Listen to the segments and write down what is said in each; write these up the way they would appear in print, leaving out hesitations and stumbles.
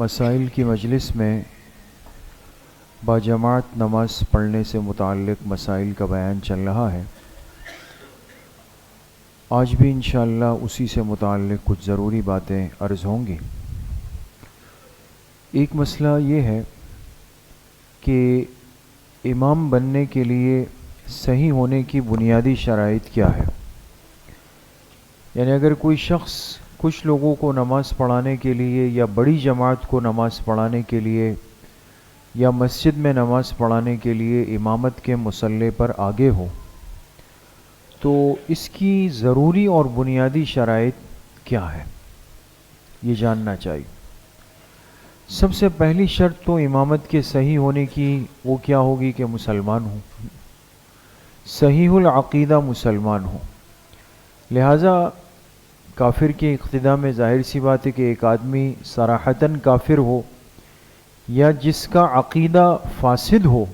مسائل کی مجلس میں باجماعت نماز پڑھنے سے متعلق مسائل کا بیان چل رہا ہے۔ آج بھی انشاءاللہ اسی سے متعلق کچھ ضروری باتیں عرض ہوں گی۔ ایک مسئلہ یہ ہے کہ امام بننے کے لیے صحیح ہونے کی بنیادی شرائط کیا ہے، یعنی اگر کوئی شخص کچھ لوگوں کو نماز پڑھانے کے لیے یا بڑی جماعت کو نماز پڑھانے کے لیے یا مسجد میں نماز پڑھانے کے لیے امامت کے مصلی پر آگے ہو تو اس کی ضروری اور بنیادی شرائط کیا ہے، یہ جاننا چاہیے۔ سب سے پہلی شرط تو امامت کے صحیح ہونے کی وہ کیا ہوگی کہ مسلمان ہوں، صحیح العقیدہ مسلمان ہوں۔ لہٰذا کافر کے اقتداء میں ظاہر سی بات ہے کہ ایک آدمی صراحتاً کافر ہو یا جس کا عقیدہ فاسد ہو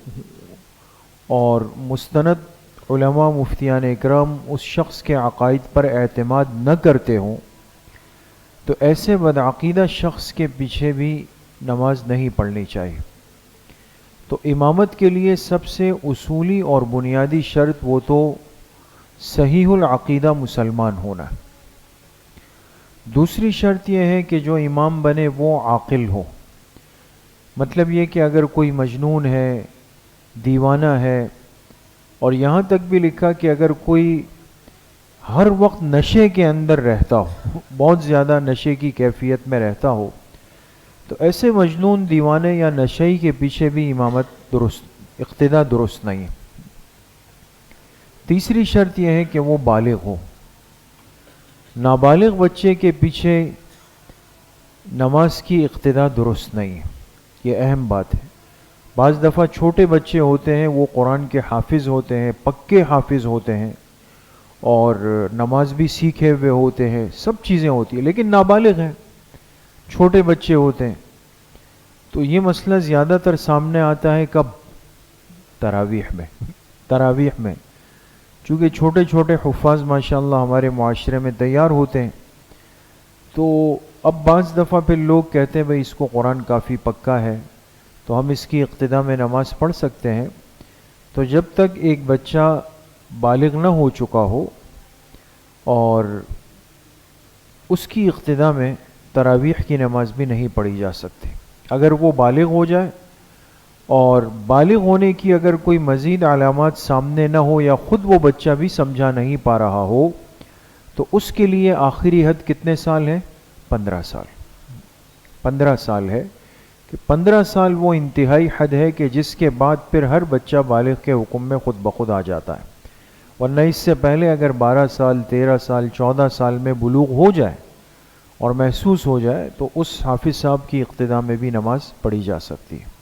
اور مستند علماء مفتیان اکرام اس شخص کے عقائد پر اعتماد نہ کرتے ہوں تو ایسے بدعقیدہ شخص کے پیچھے بھی نماز نہیں پڑھنی چاہیے۔ تو امامت کے لیے سب سے اصولی اور بنیادی شرط وہ تو صحیح العقیدہ مسلمان ہونا ہے۔ دوسری شرط یہ ہے کہ جو امام بنے وہ عاقل ہو، مطلب یہ کہ اگر کوئی مجنون ہے، دیوانہ ہے، اور یہاں تک بھی لکھا کہ اگر کوئی ہر وقت نشے کے اندر رہتا ہو، بہت زیادہ نشے کی کیفیت میں رہتا ہو، تو ایسے مجنون دیوانے یا نشئی کے پیچھے بھی امامت اقتداء درست نہیں ہے۔ تیسری شرط یہ ہے کہ وہ بالغ ہو، نابالغ بچے کے پیچھے نماز کی اقتداء درست نہیں ہے، یہ اہم بات ہے۔ بعض دفعہ چھوٹے بچے ہوتے ہیں، وہ قرآن کے حافظ ہوتے ہیں، پکے حافظ ہوتے ہیں اور نماز بھی سیکھے ہوئے ہوتے ہیں، سب چیزیں ہوتی ہیں، لیکن نابالغ ہیں، چھوٹے بچے ہوتے ہیں۔ تو یہ مسئلہ زیادہ تر سامنے آتا ہے کب؟ تراویح میں چونکہ چھوٹے چھوٹے حفاظ ماشاءاللہ ہمارے معاشرے میں تیار ہوتے ہیں، تو اب بعض دفعہ پھر لوگ کہتے ہیں بھئی اس کو قرآن کافی پکا ہے تو ہم اس کی اقتداء میں نماز پڑھ سکتے ہیں۔ تو جب تک ایک بچہ بالغ نہ ہو چکا ہو اور اس کی اقتداء میں تراویح کی نماز بھی نہیں پڑھی جا سکتی۔ اگر وہ بالغ ہو جائے اور بالغ ہونے کی اگر کوئی مزید علامات سامنے نہ ہو یا خود وہ بچہ بھی سمجھا نہیں پا رہا ہو تو اس کے لیے آخری حد کتنے سال ہے؟ 15 سال۔ 15 سال ہے کہ 15 سال وہ انتہائی حد ہے کہ جس کے بعد پھر ہر بچہ بالغ کے حکم میں خود بخود آ جاتا ہے، ورنہ اس سے پہلے اگر 12 سال 13 سال 14 سال میں بلوغ ہو جائے اور محسوس ہو جائے تو اس حافظ صاحب کی اقتداء میں بھی نماز پڑھی جا سکتی ہے۔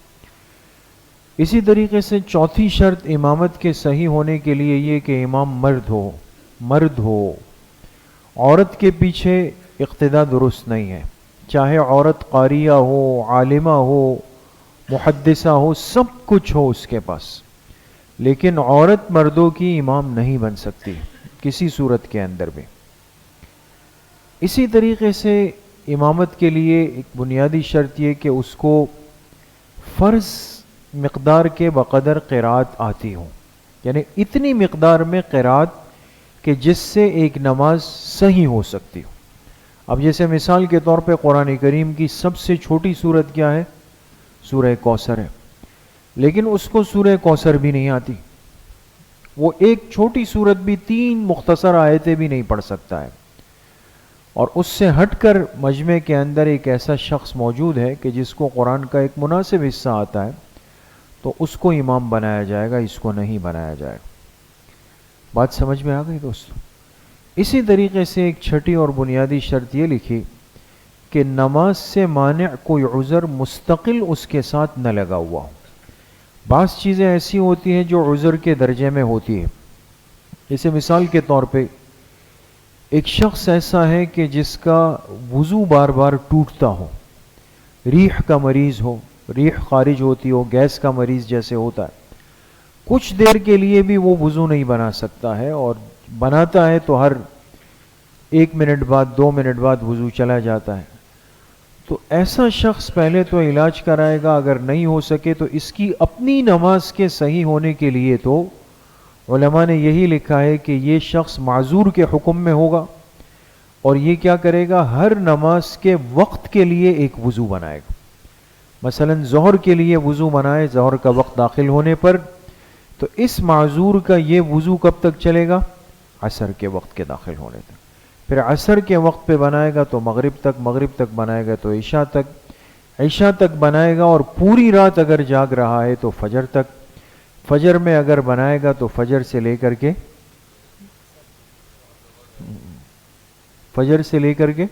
اسی طریقے سے چوتھی شرط امامت کے صحیح ہونے کے لیے یہ کہ امام مرد ہو، عورت کے پیچھے اقتداء درست نہیں ہے، چاہے عورت قاریہ ہو، عالمہ ہو، محدثہ ہو، سب کچھ ہو اس کے پاس، لیکن عورت مردوں کی امام نہیں بن سکتی کسی صورت کے اندر بھی۔ اسی طریقے سے امامت کے لیے ایک بنیادی شرط یہ کہ اس کو فرض مقدار کے بقدر قرات آتی ہو، یعنی اتنی مقدار میں قرات کہ جس سے ایک نماز صحیح ہو سکتی ہو۔ اب جیسے مثال کے طور پہ قرآن کریم کی سب سے چھوٹی سورت کیا ہے؟ سورہ کوثر ہے، لیکن اس کو سورہ کوثر بھی نہیں آتی، وہ ایک چھوٹی سورت بھی 3 مختصر آیتیں بھی نہیں پڑھ سکتا ہے، اور اس سے ہٹ کر مجمع کے اندر ایک ایسا شخص موجود ہے کہ جس کو قرآن کا ایک مناسب حصہ آتا ہے تو اس کو امام بنایا جائے گا، اس کو نہیں بنایا جائے گا۔ بات سمجھ میں آ گئی دوستو؟ اسی طریقے سے ایک چھٹی اور بنیادی شرط یہ لکھی کہ نماز سے مانع کوئی عذر مستقل اس کے ساتھ نہ لگا ہوا ہو۔ بعض چیزیں ایسی ہوتی ہیں جو عذر کے درجے میں ہوتی ہے، جیسے مثال کے طور پہ ایک شخص ایسا ہے کہ جس کا وضو بار بار ٹوٹتا ہو، ریح کا مریض ہو، ریح خارج ہوتی ہو، گیس کا مریض جیسے ہوتا ہے، کچھ دیر کے لیے بھی وہ وضو نہیں بنا سکتا ہے، اور بناتا ہے تو ہر 1 منٹ بعد 2 منٹ بعد وضو چلا جاتا ہے، تو ایسا شخص پہلے تو علاج کرائے گا، اگر نہیں ہو سکے تو اس کی اپنی نماز کے صحیح ہونے کے لیے تو علماء نے یہی لکھا ہے کہ یہ شخص معذور کے حکم میں ہوگا، اور یہ کیا کرے گا، ہر نماز کے وقت کے لیے ایک وضو بنائے گا. مثلا ظہر کے لیے وضو بنائے ظہر کا وقت داخل ہونے پر، تو اس معذور کا یہ وضو کب تک چلے گا، عصر کے وقت کے داخل ہونے تک. پھر عصر کے وقت پہ بنائے گا تو مغرب تک، مغرب تک بنائے گا تو عشاء تک، عشاء تک بنائے گا، اور پوری رات اگر جاگ رہا ہے تو فجر تک، فجر میں اگر بنائے گا تو فجر سے لے کر کے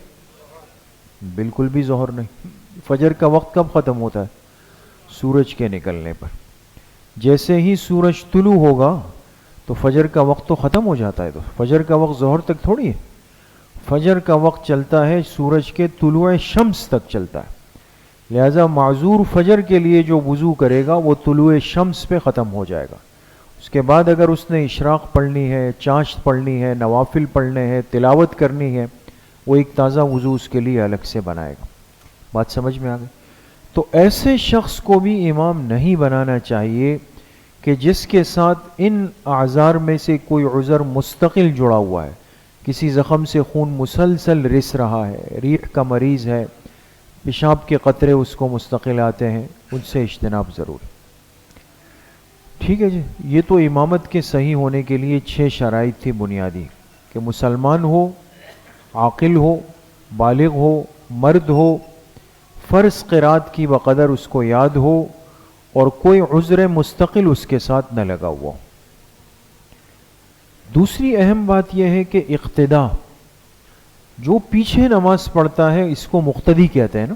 بالکل بھی ظہر نہیں. فجر کا وقت کب ختم ہوتا ہے، سورج کے نکلنے پر. جیسے ہی سورج طلوع ہوگا تو فجر کا وقت تو ختم ہو جاتا ہے. تو فجر کا وقت ظہر تک تھوڑی ہے، فجر کا وقت چلتا ہے سورج کے طلوع شمس تک چلتا ہے. لہذا معذور فجر کے لیے جو وضو کرے گا وہ طلوع شمس پہ ختم ہو جائے گا. اس کے بعد اگر اس نے اشراق پڑھنی ہے، چاشت پڑھنی ہے، نوافل پڑھنے ہیں، تلاوت کرنی ہے، وہ ایک تازہ وضو اس کے لیے الگ سے بنائے گا. بات سمجھ میں آ گئی؟ تو ایسے شخص کو بھی امام نہیں بنانا چاہیے کہ جس کے ساتھ ان اعذار میں سے کوئی عذر مستقل جڑا ہوا ہے. کسی زخم سے خون مسلسل رس رہا ہے، ریح کا مریض ہے، پیشاب کے قطرے اس کو مستقل آتے ہیں، ان سے اجتناب ضروری. ٹھیک ہے جی. یہ تو امامت کے صحیح ہونے کے لیے 6 شرائط تھی بنیادی، کہ مسلمان ہو، عاقل ہو، بالغ ہو، مرد ہو، فرض قرات کی بقدر اس کو یاد ہو، اور کوئی عذر مستقل اس کے ساتھ نہ لگا ہوا. دوسری اہم بات یہ ہے کہ اقتداء، جو پیچھے نماز پڑھتا ہے اس کو مقتدی کہتے ہیں نا،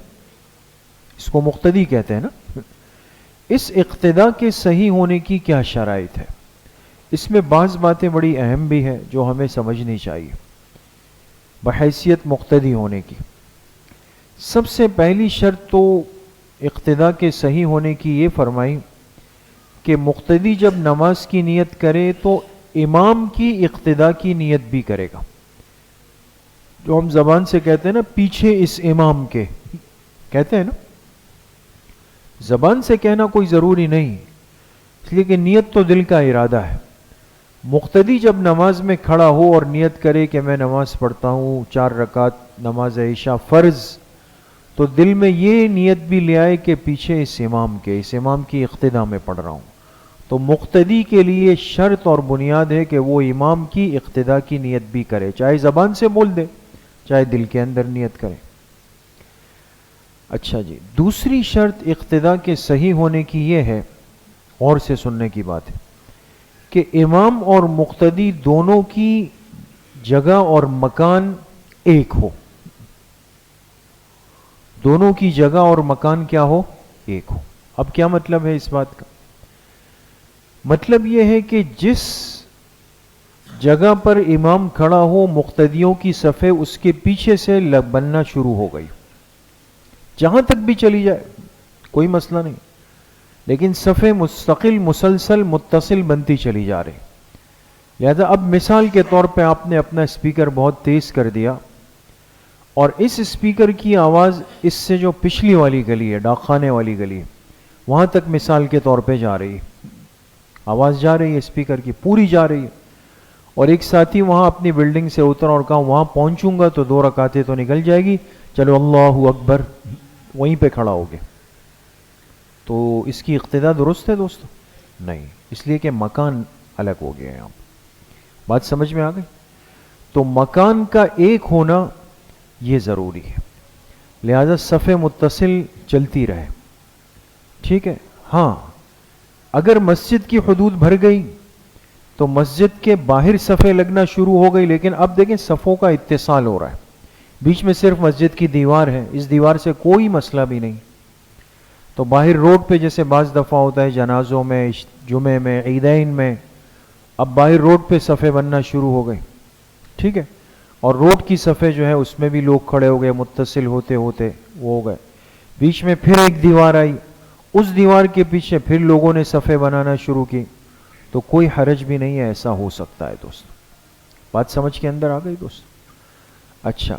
اس کو مقتدی کہتے ہیں نا. اس اقتداء کے صحیح ہونے کی کیا شرائط ہے؟ اس میں بعض باتیں بڑی اہم بھی ہیں جو ہمیں سمجھنی چاہیے بحیثیت مقتدی ہونے کی. سب سے پہلی شرط تو اقتداء کے صحیح ہونے کی یہ فرمائی کہ مقتدی جب نماز کی نیت کرے تو امام کی اقتداء کی نیت بھی کرے گا. جو ہم زبان سے کہتے ہیں نا، پیچھے اس امام کے کہتے ہیں نا، زبان سے کہنا کوئی ضروری نہیں، اس لیے کہ نیت تو دل کا ارادہ ہے. مقتدی جب نماز میں کھڑا ہو اور نیت کرے کہ میں نماز پڑھتا ہوں 4 رکعت نماز عشاء فرض، تو دل میں یہ نیت بھی لے آئے کہ پیچھے اس امام کے، اس امام کی اقتداء میں پڑھ رہا ہوں. تو مقتدی کے لیے شرط اور بنیاد ہے کہ وہ امام کی اقتداء کی نیت بھی کرے، چاہے زبان سے بول دے چاہے دل کے اندر نیت کرے. اچھا جی. دوسری شرط اقتداء کے صحیح ہونے کی یہ ہے، اور سے سننے کی بات ہے، کہ امام اور مقتدی دونوں کی جگہ اور مکان ایک ہو. دونوں کی جگہ اور مکان کیا ہو؟ ایک ہو. اب کیا مطلب ہے اس بات کا؟ مطلب یہ ہے کہ جس جگہ پر امام کھڑا ہو مقتدیوں کی صفیں اس کے پیچھے سے بننا شروع ہو گئی، جہاں تک بھی چلی جائے کوئی مسئلہ نہیں، لیکن صفیں مستقل مسلسل متصل بنتی چلی جا رہی. لہذا اب مثال کے طور پہ آپ نے اپنا اسپیکر بہت تیز کر دیا، اور اس اسپیکر کی آواز اس سے جو پچھلی والی گلی ہے، ڈاک خانے والی گلی ہے، وہاں تک مثال کے طور پہ جا رہی ہے، آواز جا رہی ہے اسپیکر کی، پوری جا رہی ہے. اور ایک ساتھی وہاں اپنی بلڈنگ سے اترا اور کہا وہاں پہنچوں گا تو 2 رکعتیں تو نکل جائے گی، چلو اللہ اکبر، وہیں پہ کھڑا ہو گیا. تو اس کی اقتداء درست ہے دوستو؟ نہیں، اس لیے کہ مکان الگ ہو گیا ہے. یہاں بات سمجھ میں آ گئی؟ تو مکان کا ایک ہونا یہ ضروری ہے، لہذا صفیں متصل چلتی رہے. ٹھیک ہے. ہاں، اگر مسجد کی حدود بھر گئی تو مسجد کے باہر صفیں لگنا شروع ہو گئی، لیکن اب دیکھیں صفوں کا اتصال ہو رہا ہے، بیچ میں صرف مسجد کی دیوار ہے، اس دیوار سے کوئی مسئلہ بھی نہیں. تو باہر روڈ پہ جیسے بعض دفعہ ہوتا ہے جنازوں میں، جمعے میں، عیدین میں، اب باہر روڈ پہ صفیں بننا شروع ہو گئی. ٹھیک ہے. اور روڈ کی صفیں جو ہے اس میں بھی لوگ کھڑے ہو گئے، متصل ہوتے ہوتے وہ ہو گئے. بیچ میں پھر ایک دیوار آئی، اس دیوار کے پیچھے پھر لوگوں نے صفیں بنانا شروع کی، تو کوئی حرج بھی نہیں ہے، ایسا ہو سکتا ہے دوست. بات سمجھ کے اندر آ گئی دوست؟ اچھا.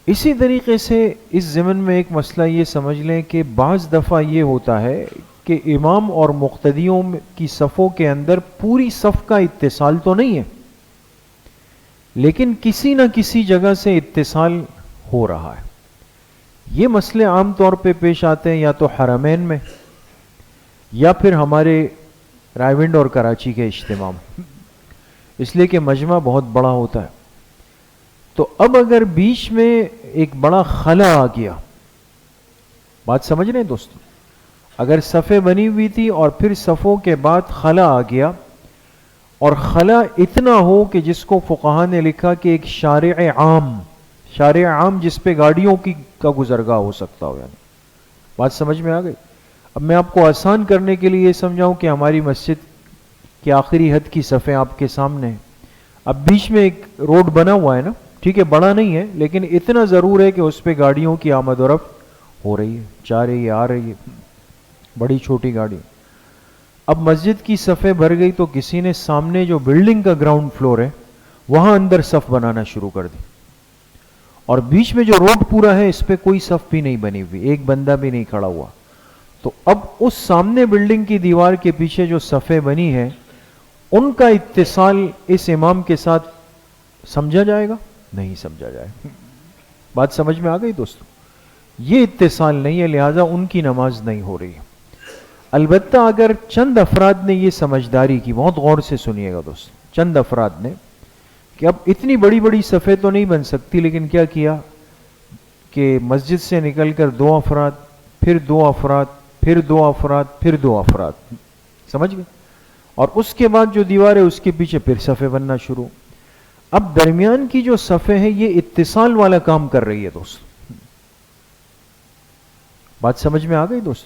اسی طریقے سے اس ضمن میں ایک مسئلہ یہ سمجھ لیں کہ بعض دفعہ یہ ہوتا ہے کہ امام اور مقتدیوں کی صفوں کے اندر پوری صف کا اتصال تو نہیں ہے، لیکن کسی نہ کسی جگہ سے اتصال ہو رہا ہے۔ یہ مسئلے عام طور پہ پیش آتے ہیں یا تو حرمین میں یا پھر ہمارے رائیونڈ اور کراچی کے اجتماع میں، اس لیے کہ مجمع بہت بڑا ہوتا ہے۔ تو اب اگر بیچ میں ایک بڑا خلا آ گیا، بات سمجھ رہے ہیں دوستو، اگر صفیں بنی ہوئی تھی اور پھر صفوں کے بعد خلا آ گیا، اور خلا اتنا ہو کہ جس کو فقہا نے لکھا کہ ایک شارع عام جس پہ گاڑیوں کا گزرگاہ ہو سکتا ہو، یعنی بات سمجھ میں آ گئی۔ اب میں آپ کو آسان کرنے کے لیے یہ سمجھاؤں کہ ہماری مسجد کی آخری حد کی صفیں آپ کے سامنے ہیں، اب بیچ میں ایک روڈ بنا ہوا ہے نا، ٹھیک ہے بڑا نہیں ہے لیکن اتنا ضرور ہے کہ اس پہ گاڑیوں کی آمد و رفت ہو رہی ہے، جا رہی ہے آ رہی ہے، بڑی چھوٹی گاڑی۔ اب مسجد کی صفیں بھر گئی تو کسی نے سامنے جو بلڈنگ کا گراؤنڈ فلور ہے وہاں اندر صف بنانا شروع کر دی، اور بیچ میں جو روڈ پورا ہے اس پہ کوئی صف بھی نہیں بنی ہوئی، ایک بندہ بھی نہیں کھڑا ہوا۔ تو اب اس سامنے بلڈنگ کی دیوار کے پیچھے جو صفیں بنی ہیں ان کا اتصال اس امام کے ساتھ سمجھا جائے گا؟ نہیں سمجھا جائے گا۔ بات سمجھ میں آ گئی دوستو؟ یہ اتصال نہیں ہے، لہذا ان کی نماز نہیں ہو رہی ہے۔ البتہ اگر چند افراد نے یہ سمجھداری کی، بہت غور سے سنیے گا دوست، چند افراد نے کہ اب اتنی بڑی بڑی صفیں تو نہیں بن سکتی، لیکن کیا کیا کہ مسجد سے نکل کر 2 افراد، پھر 2 افراد، پھر 2 افراد، پھر 2 افراد، سمجھ گئے؟ اور اس کے بعد جو دیوار ہے اس کے پیچھے پھر صفیں بننا شروع۔ اب درمیان کی جو صفیں ہیں یہ اتصال والا کام کر رہی ہے دوست، بات سمجھ میں آ گئی دوست؟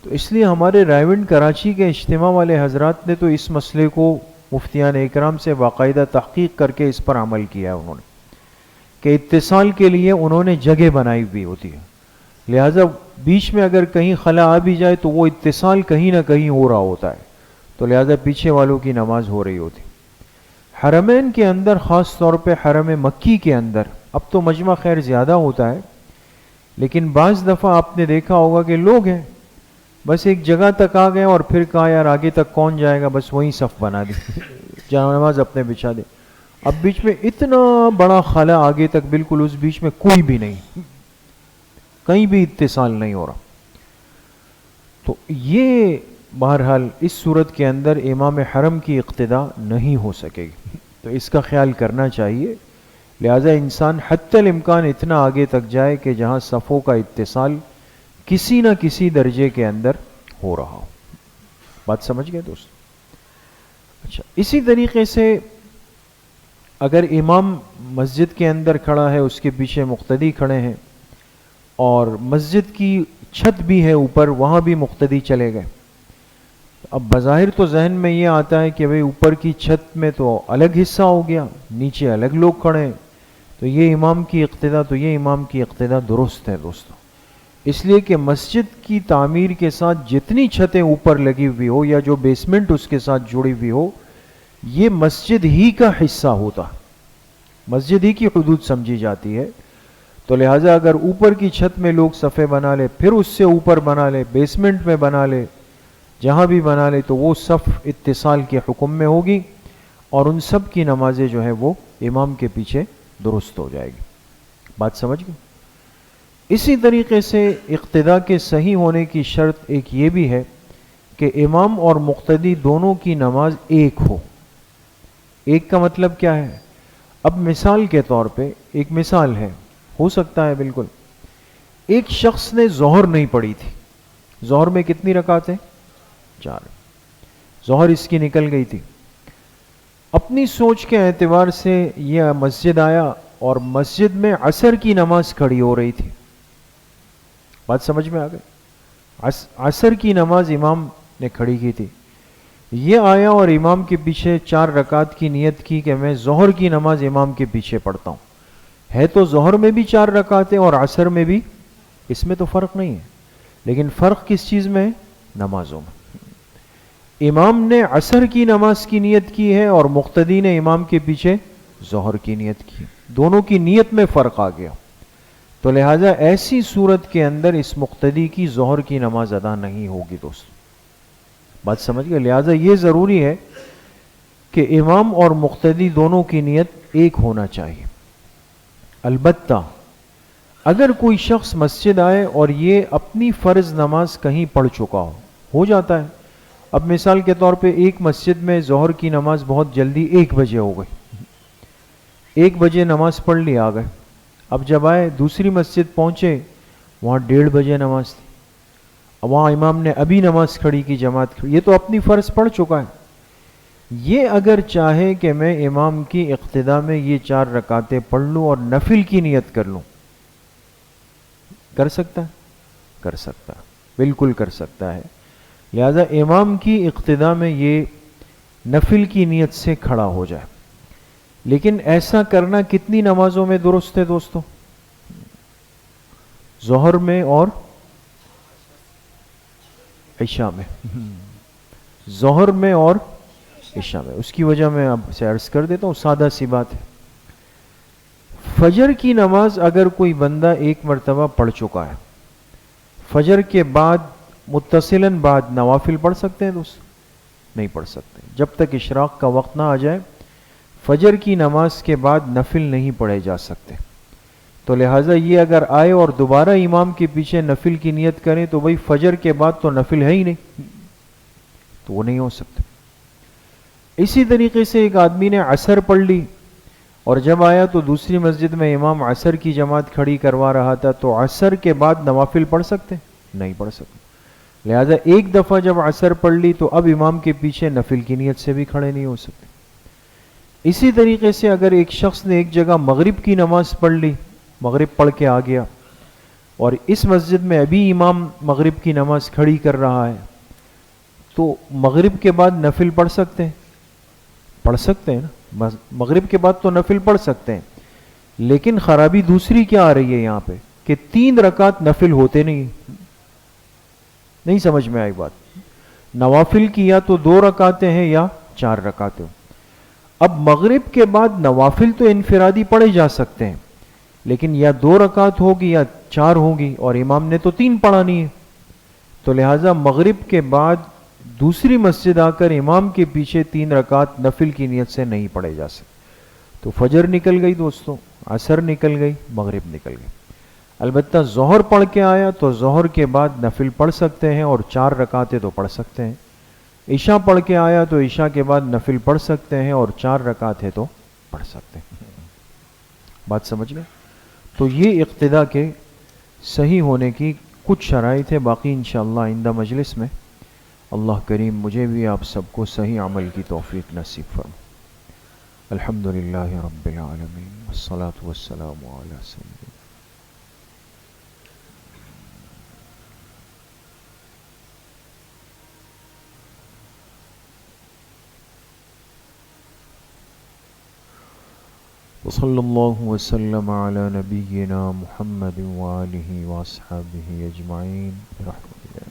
تو اس لیے ہمارے رائیونڈ کراچی کے اجتماع والے حضرات نے تو اس مسئلے کو مفتیان اکرام سے باقاعدہ تحقیق کر کے اس پر عمل کیا ہے انہوں نے، کہ اتصال کے لیے انہوں نے جگہ بنائی ہوئی ہوتی ہے، لہذا بیچ میں اگر کہیں خلا آ بھی جائے تو وہ اتصال کہیں نہ کہیں ہو رہا ہوتا ہے، تو لہذا پیچھے والوں کی نماز ہو رہی ہوتی۔ حرمین کے اندر، خاص طور پہ حرم مکی کے اندر، اب تو مجمع خیر زیادہ ہوتا ہے لیکن بعض دفعہ آپ نے دیکھا ہوگا کہ لوگ ہیں بس ایک جگہ تک آ گئے اور پھر کہا یار آگے تک کون جائے گا، بس وہیں صف بنا دی، جہاں نماز اپنے بچھا دے۔ اب بیچ میں اتنا بڑا خلا آگے تک، بالکل اس بیچ میں کوئی بھی نہیں، کہیں بھی اتصال نہیں ہو رہا۔ تو یہ بہرحال اس صورت کے اندر امام حرم کی اقتداء نہیں ہو سکے گی، تو اس کا خیال کرنا چاہیے۔ لہذا انسان حتی الامکان اتنا آگے تک جائے کہ جہاں صفوں کا اتصال کسی نہ کسی درجے کے اندر ہو رہا ہو۔ بات سمجھ گئے دوست؟ اچھا، اسی طریقے سے اگر امام مسجد کے اندر کھڑا ہے، اس کے پیچھے مقتدی کھڑے ہیں، اور مسجد کی چھت بھی ہے اوپر، وہاں بھی مقتدی چلے گئے، اب بظاہر تو ذہن میں یہ آتا ہے کہ بھئی اوپر کی چھت میں تو الگ حصہ ہو گیا، نیچے الگ لوگ کھڑے ہیں، تو یہ امام کی اقتداء درست ہے دوستو، اس لیے کہ مسجد کی تعمیر کے ساتھ جتنی چھتیں اوپر لگی ہوئی ہو یا جو بیسمنٹ اس کے ساتھ جڑی ہوئی ہو، یہ مسجد ہی کا حصہ ہوتا، مسجد ہی کی حدود سمجھی جاتی ہے۔ تو لہٰذا اگر اوپر کی چھت میں لوگ صفیں بنا لے، پھر اس سے اوپر بنا لے، بیسمنٹ میں بنا لے، جہاں بھی بنا لے، تو وہ صف اتصال کے حکم میں ہوگی، اور ان سب کی نمازیں جو ہے وہ امام کے پیچھے درست ہو جائے گی۔ بات سمجھ گئے؟ اسی طریقے سے اقتداء کے صحیح ہونے کی شرط ایک یہ بھی ہے کہ امام اور مقتدی دونوں کی نماز ایک ہو۔ ایک کا مطلب کیا ہے؟ اب مثال کے طور پہ ایک مثال ہے، ہو سکتا ہے بالکل ایک شخص نے ظہر نہیں پڑھی تھی، ظہر میں کتنی رکعتیں؟ 4، ظہر اس کی نکل گئی تھی، اپنی سوچ کے اعتبار سے یہ مسجد آیا اور مسجد میں عصر کی نماز کھڑی ہو رہی تھی، بات سمجھ میں آ گئی؟ عصر کی نماز امام نے کھڑی کی تھی، یہ آیا اور امام کے پیچھے 4 رکعت کی نیت کی کہ میں ظہر کی نماز امام کے پیچھے پڑھتا ہوں، ہے تو ظہر میں بھی 4 رکعتیں اور عصر میں بھی، اس میں تو فرق نہیں ہے، لیکن فرق کس چیز میں ہے؟ نمازوں میں۔ امام نے عصر کی نماز کی نیت کی ہے اور مقتدی نے امام کے پیچھے ظہر کی نیت کی، دونوں کی نیت میں فرق آ گیا، تو لہٰذا ایسی صورت کے اندر اس مقتدی کی ظہر کی نماز ادا نہیں ہوگی دوست. بات سمجھ گئے؟ لہٰذا یہ ضروری ہے کہ امام اور مقتدی دونوں کی نیت ایک ہونا چاہیے. البتہ اگر کوئی شخص مسجد آئے اور یہ اپنی فرض نماز کہیں پڑھ چکا ہو جاتا ہے. اب مثال کے طور پہ ایک مسجد میں ظہر کی نماز بہت جلدی 1 بجے ہو گئی، 1 بجے نماز پڑھ لی، آ گئے. اب جب آئے دوسری مسجد پہنچے، وہاں 1:30 بجے نماز تھی. اب وہاں امام نے ابھی نماز کھڑی کی، جماعت کھڑی، یہ تو اپنی فرض پڑھ چکا ہے. یہ اگر چاہے کہ میں امام کی اقتداء میں یہ 4 رکعتیں پڑھ لوں اور نفل کی نیت کر لوں، کر سکتا ہے؟ کر سکتا ہے، بالکل کر سکتا ہے. لہذا امام کی اقتداء میں یہ نفل کی نیت سے کھڑا ہو جائے. لیکن ایسا کرنا کتنی نمازوں میں درست ہے دوستو؟ ظہر میں اور عشاء میں. ظہر میں اور عشاء میں. اس کی وجہ میں اب سے عرض کر دیتا ہوں، سادہ سی بات ہے. فجر کی نماز اگر کوئی بندہ 1 مرتبہ پڑھ چکا ہے، فجر کے بعد متصلاً بعد نوافل پڑھ سکتے ہیں دوست؟ نہیں پڑھ سکتے. جب تک اشراق کا وقت نہ آ جائے فجر کی نماز کے بعد نفل نہیں پڑھے جا سکتے. تو لہٰذا یہ اگر آئے اور دوبارہ امام کے پیچھے نفل کی نیت کریں تو بھئی فجر کے بعد تو نفل ہے ہی نہیں، تو وہ نہیں ہو سکتے. اسی طریقے سے ایک آدمی نے عصر پڑھ لی اور جب آیا تو دوسری مسجد میں امام عصر کی جماعت کھڑی کروا رہا تھا، تو عصر کے بعد نوافل پڑھ سکتے؟ نہیں پڑھ سکتے. لہذا ایک دفعہ جب عصر پڑھ لی تو اب امام کے پیچھے نفل کی نیت سے بھی کھڑے نہیں ہو سکتے. اسی طریقے سے اگر ایک شخص نے ایک جگہ مغرب کی نماز پڑھ لی، مغرب پڑھ کے آ گیا، اور اس مسجد میں ابھی امام مغرب کی نماز کھڑی کر رہا ہے، تو مغرب کے بعد نفل پڑھ سکتے ہیں؟ پڑھ سکتے ہیں نا. مغرب کے بعد تو نفل پڑھ سکتے ہیں. لیکن خرابی دوسری کیا آ رہی ہے یہاں پہ کہ 3 رکعت نفل ہوتے نہیں سمجھ میں آئی بات. نوافل کی یا تو 2 رکعتیں ہیں یا 4 رکعتیں. اب مغرب کے بعد نوافل تو انفرادی پڑھے جا سکتے ہیں، لیکن یا 2 رکعت ہوگی یا 4 ہوگی، اور امام نے تو 3 پڑھانی ہے. تو لہٰذا مغرب کے بعد دوسری مسجد آ کر امام کے پیچھے 3 رکعت نفل کی نیت سے نہیں پڑھے جا سکتے. تو فجر نکل گئی دوستوں، عصر نکل گئی، مغرب نکل گئی. البتہ ظہر پڑھ کے آیا تو ظہر کے بعد نفل پڑھ سکتے ہیں اور 4 رکعتیں تو پڑھ سکتے ہیں. عشاء پڑھ کے آیا تو عشاء کے بعد نفل پڑھ سکتے ہیں اور 4 رکعتیں تو پڑھ سکتے ہیں. بات سمجھ لیں؟ تو یہ اقتداء کے صحیح ہونے کی کچھ شرائط ہے. باقی انشاءاللہ آئندہ مجلس میں اللہ کریم مجھے بھی آپ سب کو صحیح عمل کی توفیق نصیب فرمائے. الحمدللہ رب العالمین والصلاة والسلام علی سیدنا. وصلی اللہ وسلم علی نبینا محمد وآلہ واصحابہ اجمعین برحمتہ اللہ.